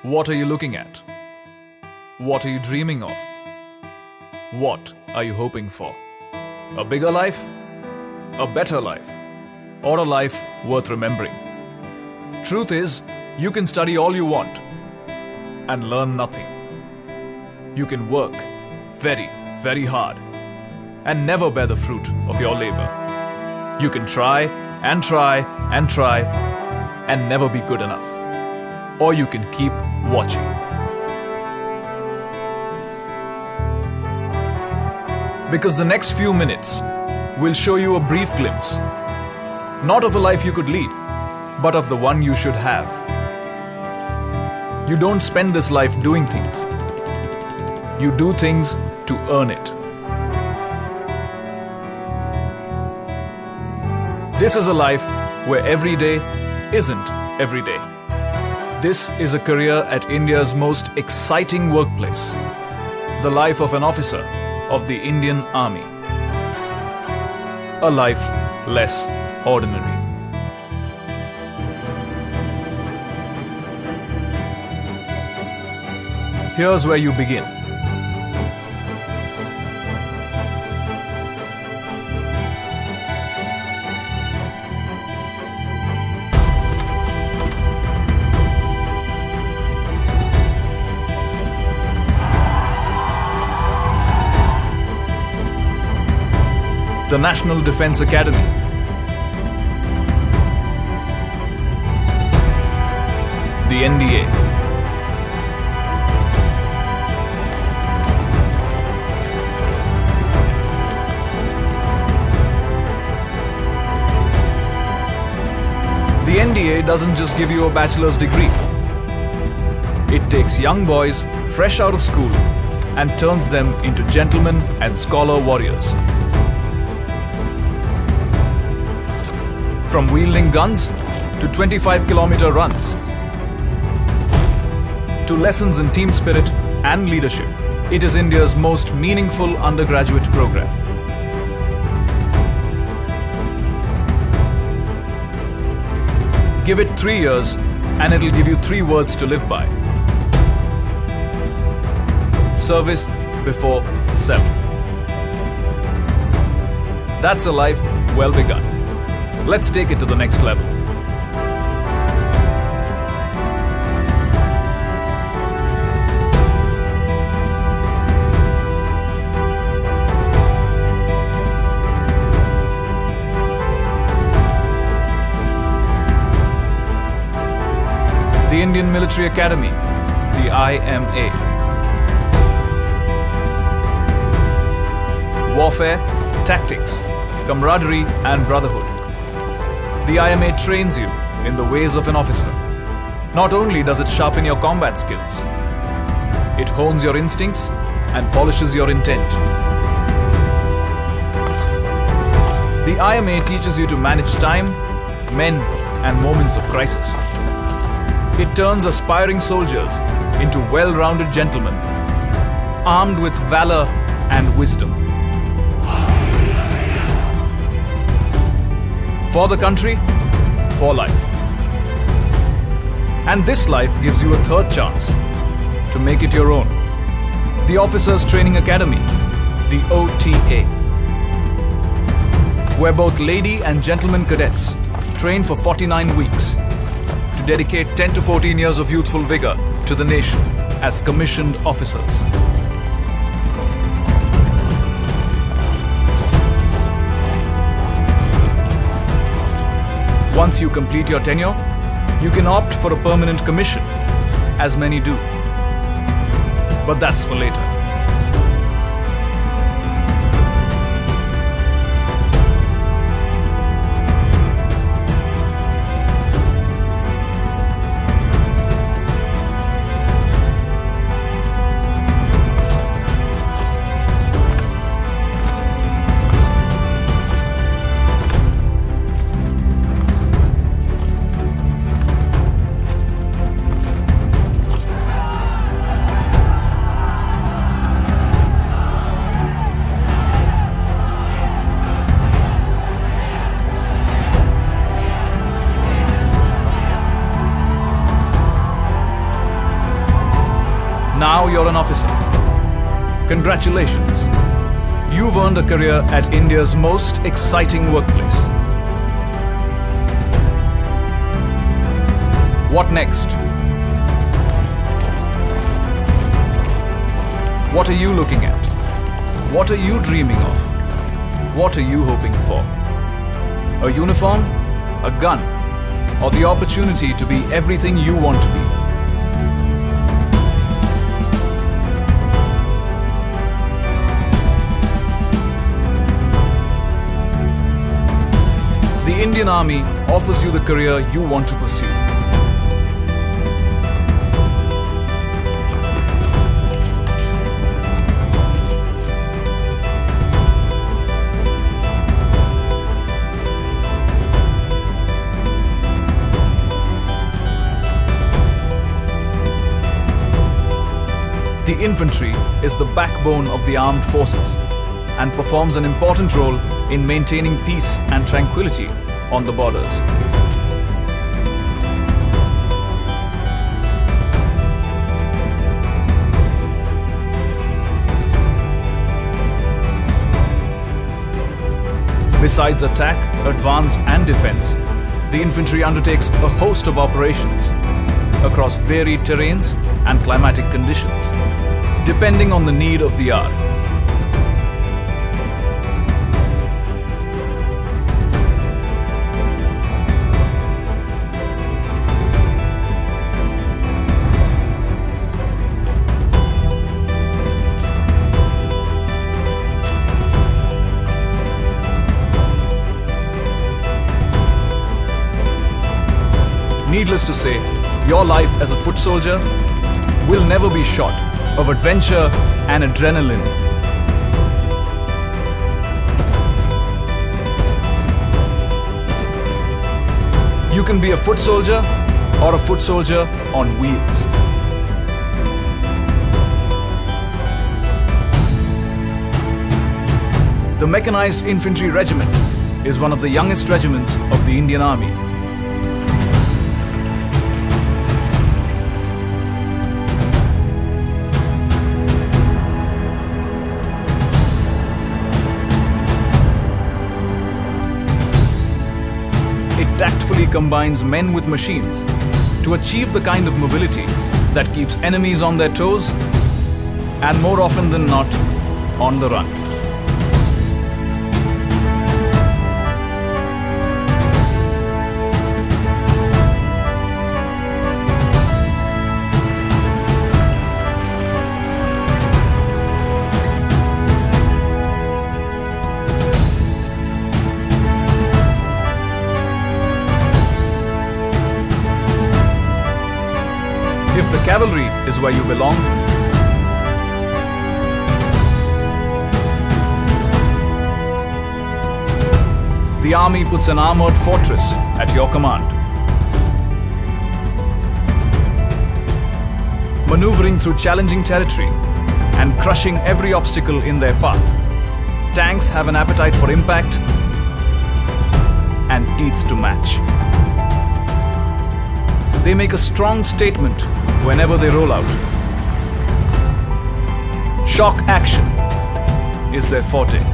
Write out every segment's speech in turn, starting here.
What are you looking at? What are you dreaming of? What are you hoping for? A bigger life? A better life? Or a life worth remembering? Truth is, you can study all you want and learn nothing. You can work very, very hard and never bear the fruit of your labor. You can try and try and try and never be good enough. Or you can keep watching. Because the next few minutes will show you a brief glimpse, not of a life you could lead, but of the one you should have. You don't spend this life doing things. You do things to earn it. This is a life where every day isn't every day. This is a career at India's most exciting workplace, the life of an officer of the Indian Army. A life less ordinary. Here's where you begin. The National Defence Academy. The NDA. The NDA doesn't just give you a bachelor's degree. It takes young boys fresh out of school and turns them into gentlemen and scholar warriors. From wielding guns to 25-kilometer runs, to lessons in team spirit and leadership, it is India's most meaningful undergraduate program. Give it 3 years and it'll give you 3 words to live by. Service before self. That's a life well begun. Let's take it to the next level. The Indian Military Academy, the IMA. Warfare, tactics, camaraderie and brotherhood. The IMA trains you in the ways of an officer. Not only does it sharpen your combat skills, it hones your instincts and polishes your intent. The IMA teaches you to manage time, men, and moments of crisis. It turns aspiring soldiers into well-rounded gentlemen, armed with valor and wisdom. For the country, for life. And this life gives you a third chance to make it your own. The Officers Training Academy, the OTA, where both lady and gentleman cadets train for 49 weeks to dedicate 10 to 14 years of youthful vigor to the nation as commissioned officers. Once you complete your tenure, you can opt for a permanent commission, as many do. But that's for later. now you're an officer. Congratulations. You've earned a career at India's most exciting workplace. What next? What are you looking at? What are you dreaming of? What are you hoping for? A uniform? A gun? Or the opportunity to be everything you want to be? The Indian Army offers you the career you want to pursue. The infantry is the backbone of the armed forces and performs an important role in maintaining peace and tranquility on the borders. Besides attack, advance and defense, the infantry undertakes a host of operations across varied terrains and climatic conditions, depending on the need of the hour. Needless to say, your life as a foot soldier will never be short of adventure and adrenaline. You can be a foot soldier or a foot soldier on wheels. The Mechanized Infantry Regiment is one of the youngest regiments of the Indian Army. Tactfully combines men with machines to achieve the kind of mobility that keeps enemies on their toes and more often than not on the run. If the cavalry is where you belong, the army puts an armored fortress at your command. Maneuvering through challenging territory and crushing every obstacle in their path, tanks have an appetite for impact and teeth to match. They make a strong statement whenever they roll out. Shock action is their forte.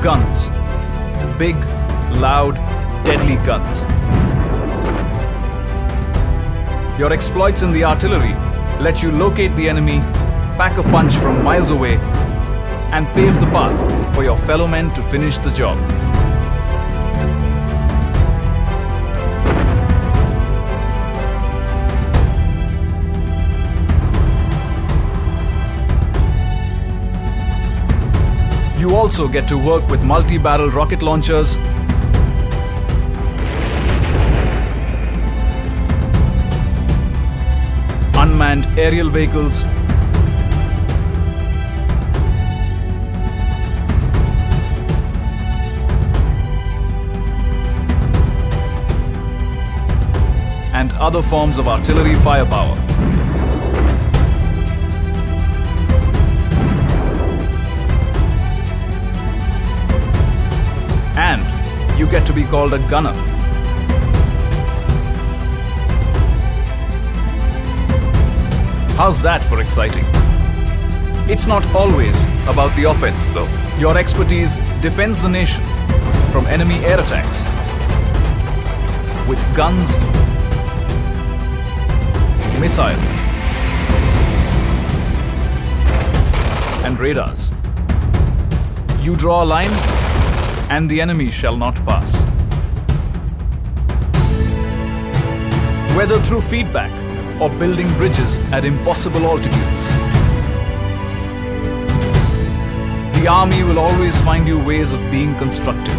Guns. Big, loud, deadly guns. Your exploits in the artillery let you locate the enemy, pack a punch from miles away, and pave the path for your fellow men to finish the job. You also get to work with multi-barrel rocket launchers, unmanned aerial vehicles, and other forms of artillery firepower. And you get to be called a gunner. How's that for exciting? It's not always about the offense, though. Your expertise defends the nation from enemy air attacks with guns, missiles, and radars. You draw a line, and the enemy shall not pass. Whether through feedback or building bridges at impossible altitudes, the army will always find you ways of being constructive.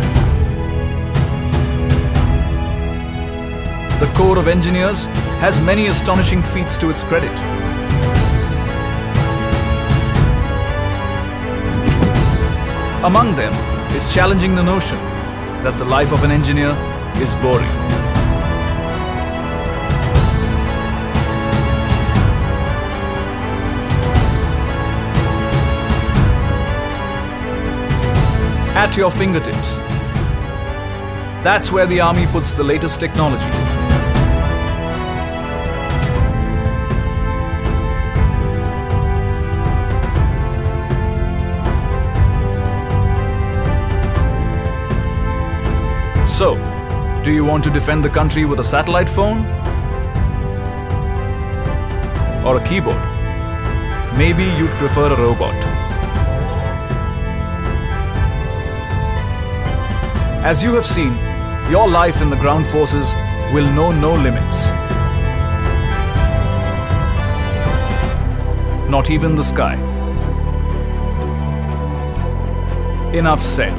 The Corps of Engineers has many astonishing feats to its credit. Among them is challenging the notion that the life of an engineer is boring. At your fingertips. That's where the army puts the latest technology. So, do you want to defend the country with a satellite phone? Or a keyboard? Maybe you'd prefer a robot. As you have seen, your life in the ground forces will know no limits. Not even the sky. Enough said.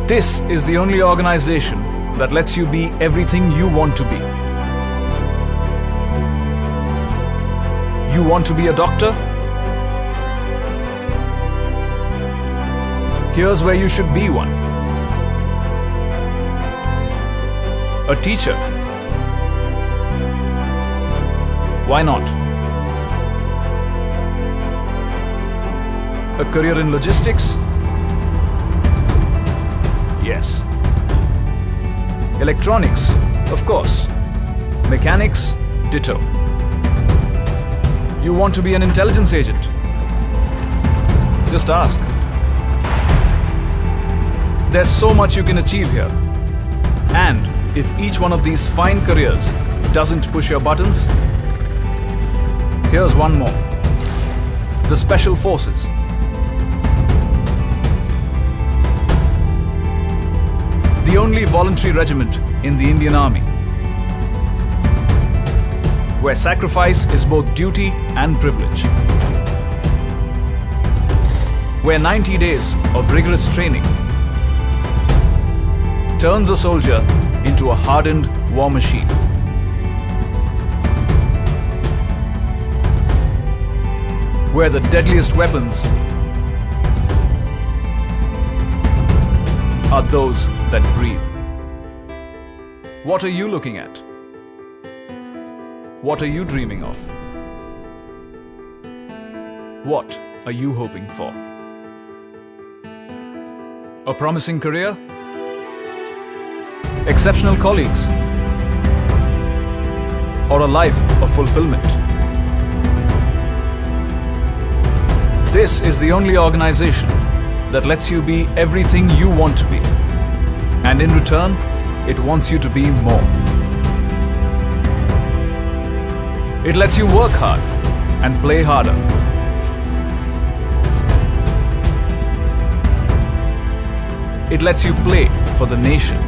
This is the only organization that lets you be everything you want to be. You want to be a doctor? Here's where you should be one. A teacher? Why not? A career in logistics? Yes. Electronics? Of course. Mechanics? Ditto. You want to be an intelligence agent? Just ask. There's so much you can achieve here. And if each one of these fine careers doesn't push your buttons, here's one more. The Special Forces. The only voluntary regiment in the Indian Army, where sacrifice is both duty and privilege, where 90 days of rigorous training turns a soldier into a hardened war machine. Where the deadliest weapons are those that breathe. What are you looking at? What are you dreaming of? What are you hoping for? A promising career? Exceptional colleagues? Or a life of fulfillment? This is the only organization that lets you be everything you want to be. And in return, it wants you to be more. It lets you work hard and play harder. It lets you play for the nation.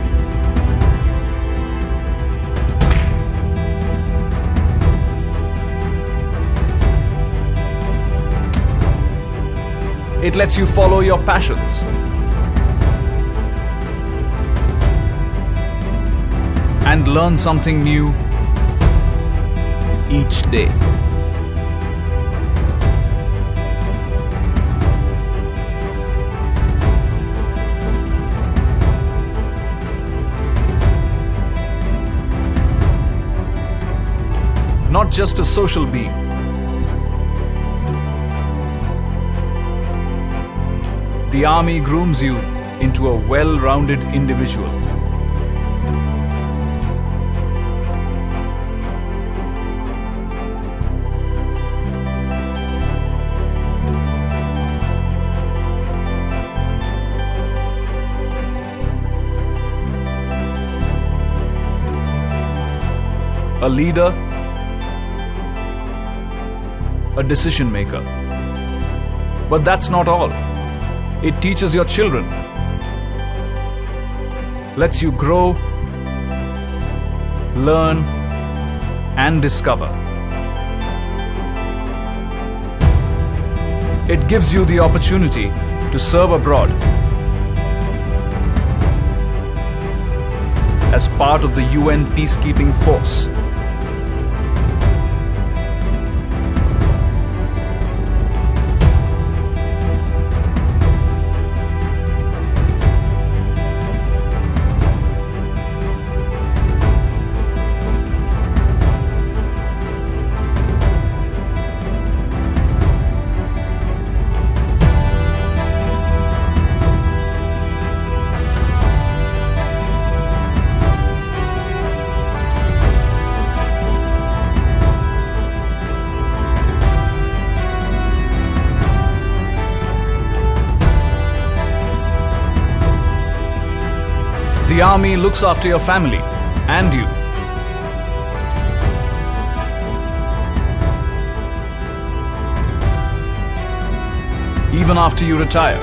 It lets you follow your passions. And learn something new each day. Not just a social being. The army grooms you into a well-rounded individual. A leader, a decision maker. But that's not all. It teaches your children, lets you grow, learn, and discover. It gives you the opportunity to serve abroad as part of the UN peacekeeping force. The army looks after your family and you. Even after you retire.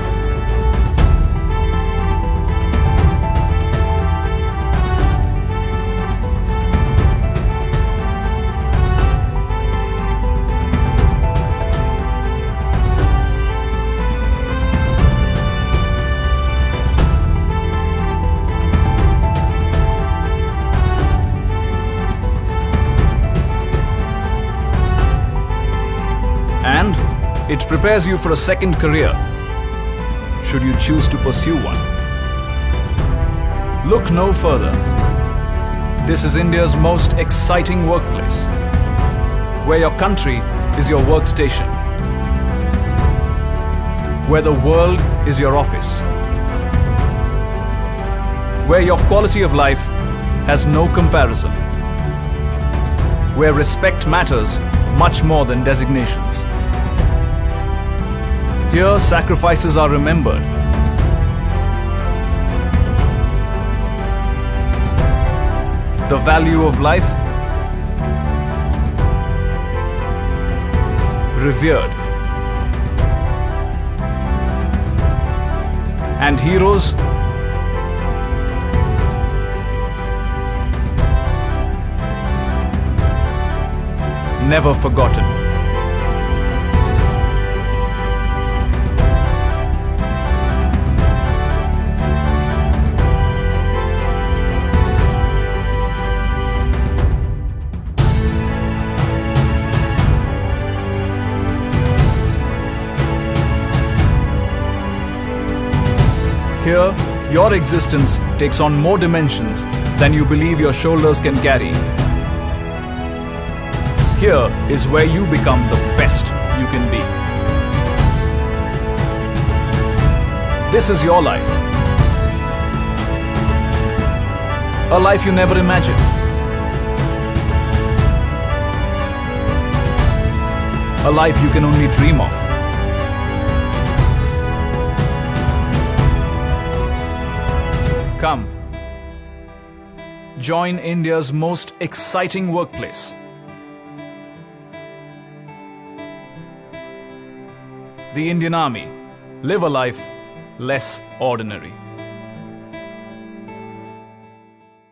And it prepares you for a second career, should you choose to pursue one. Look no further. This is India's most exciting workplace, where your country is your workstation, where the world is your office, where your quality of life has no comparison, where respect matters much more than designations. Here, sacrifices are remembered. The value of life revered. And heroes never forgotten. Here, your existence takes on more dimensions than you believe your shoulders can carry. Here is where you become the best you can be. This is your life. A life you never imagined. A life you can only dream of. Come, join India's most exciting workplace. The Indian Army. Live a life less ordinary.